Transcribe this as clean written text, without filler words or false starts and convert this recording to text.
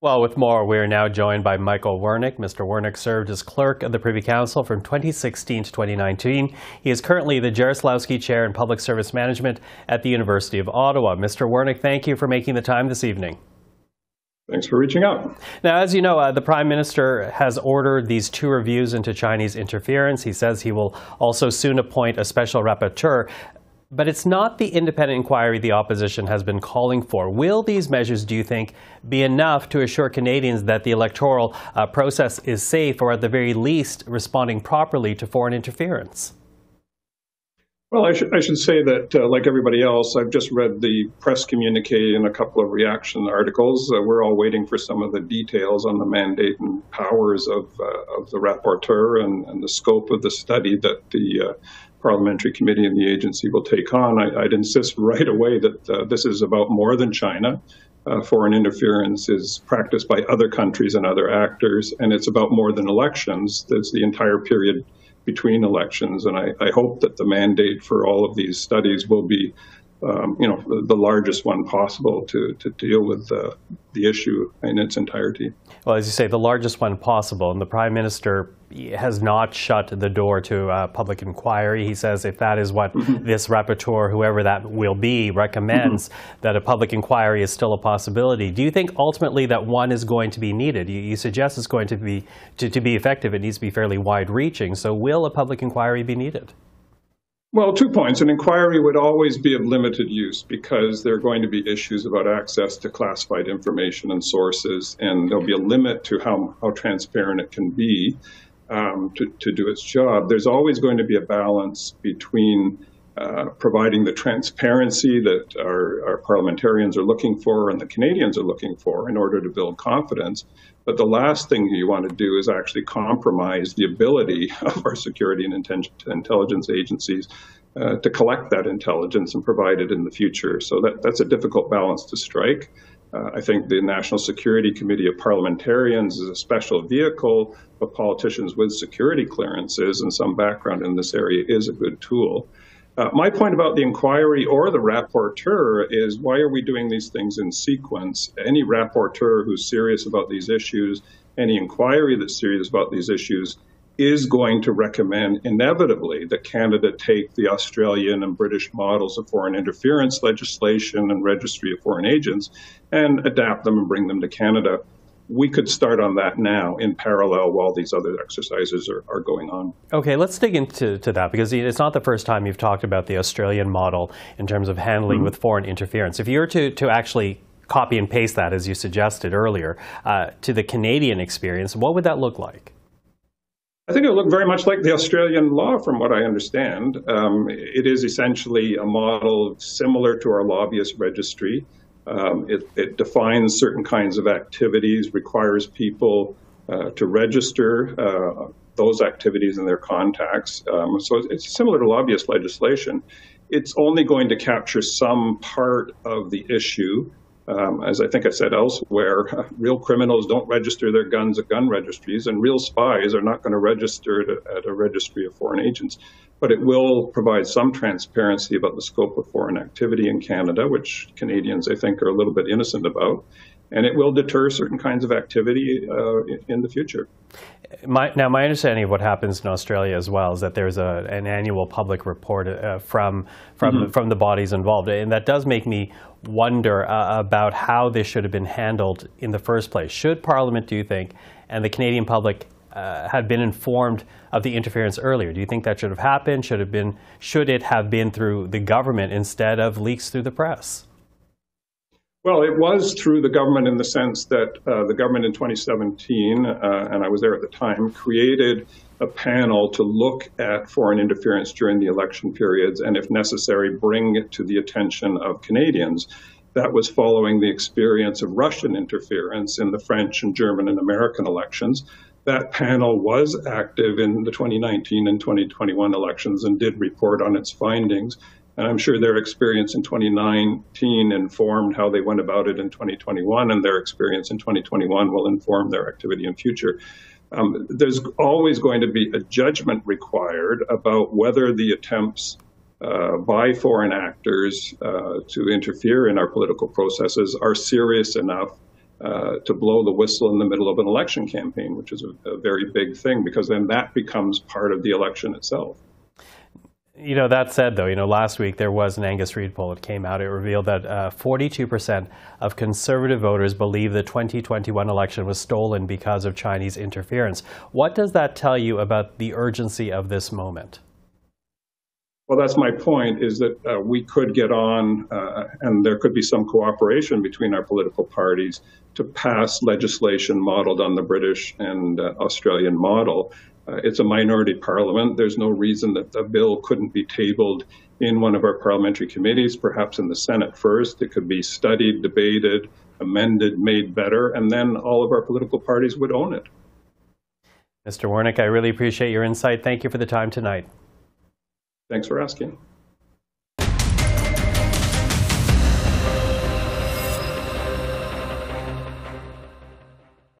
Well, with more, we are now joined by Michael Wernick. Mr. Wernick served as clerk of the Privy Council from 2016 to 2019. He is currently the Jaroslawski Chair in Public Service Management at the University of Ottawa. Mr. Wernick, thank you for making the time this evening. Thanks for reaching out. Now, as you know, the Prime Minister has ordered these 2 reviews into Chinese interference. He says he will also soon appoint a special rapporteur. But it's not the independent inquiry the opposition has been calling for. Will these measures, do you think, be enough to assure Canadians that the electoral process is safe, or at the very least responding properly to foreign interference? Well, I should say that, like everybody else, I've just read the press communique and a couple of reaction articles. We're all waiting for some of the details on the mandate and powers of the rapporteur and the scope of the study that the parliamentary committee and the agency will take on. I'd insist right away that this is about more than China. Foreign interference is practiced by other countries and other actors, and it's about more than elections. There's the entire period between elections, and I hope that the mandate for all of these studies will be the largest one possible to deal with the issue in its entirety. Well, as you say, the largest one possible, and the Prime Minister has not shut the door to public inquiry. He says if that is what this rapporteur, whoever that will be, recommends, that a public inquiry is still a possibility. Do you think ultimately that one is going to be needed? You suggest it's going to be effective, it needs to be fairly wide-reaching. So will a public inquiry be needed? Well, 2 points. An inquiry would always be of limited use because there are going to be issues about access to classified information and sources, and there'll be a limit to how transparent it can be to do its job. There's always going to be a balance between providing the transparency that our parliamentarians are looking for and the Canadians are looking for in order to build confidence. But the last thing you want to do is actually compromise the ability of our security and intelligence agencies to collect that intelligence and provide it in the future. So that's a difficult balance to strike. I think the National Security Committee of Parliamentarians is a special vehicle, but politicians with security clearances and some background in this area is a good tool. My point about the inquiry or the rapporteur is, why are we doing these things in sequence? Any rapporteur who's serious about these issues, any inquiry that's serious about these issues, is going to recommend inevitably that Canada take the Australian and British models of foreign interference legislation and registry of foreign agents and adapt them and bring them to Canada. We could start on that now in parallel while these other exercises are going on. Okay, let's dig into that, because it's not the first time you've talked about the Australian model in terms of handling with foreign interference. If you were to actually copy and paste that, as you suggested earlier, to the Canadian experience, what would that look like? I think it would look very much like the Australian law, from what I understand. It is essentially a model similar to our lobbyist registry. It defines certain kinds of activities, requires people to register those activities and their contacts. So it's similar to lobbyist legislation. It's only going to capture some part of the issue. As I think I said elsewhere, real criminals don't register their guns at gun registries, and real spies are not going to register at a registry of foreign agents. But it will provide some transparency about the scope of foreign activity in Canada, which Canadians, I think, are a little bit innocent about. And it will deter certain kinds of activity in the future. My understanding of what happens in Australia as well is that there's an annual public report from the bodies involved. And that does make me wonder about how this should have been handled in the first place. Should Parliament, do you think, and the Canadian public had been informed of the interference earlier? Do you think that should have happened? Should it have been through the government instead of leaks through the press? Well, it was through the government in the sense that the government in 2017, and I was there at the time, created a panel to look at foreign interference during the election periods and, if necessary, bring it to the attention of Canadians. That was following the experience of Russian interference in the French and German and American elections. That panel was active in the 2019 and 2021 elections and did report on its findings. And I'm sure their experience in 2019 informed how they went about it in 2021, and their experience in 2021 will inform their activity in future. There's always going to be a judgment required about whether the attempts by foreign actors to interfere in our political processes are serious enough to blow the whistle in the middle of an election campaign, which is a very big thing, because then that becomes part of the election itself. You know, that said, though, last week there was an Angus Reid poll that came out. It revealed that 42% of Conservative voters believe the 2021 election was stolen because of Chinese interference. What does that tell you about the urgency of this moment? Well, that's my point, is that we could get on, and there could be some cooperation between our political parties to pass legislation modeled on the British and Australian model. It's a minority parliament. There's no reason that the bill couldn't be tabled in one of our parliamentary committees, perhaps in the Senate first. It could be studied, debated, amended, made better, and then all of our political parties would own it. Mr. Wernick, I really appreciate your insight. Thank you for the time tonight. Thanks for asking.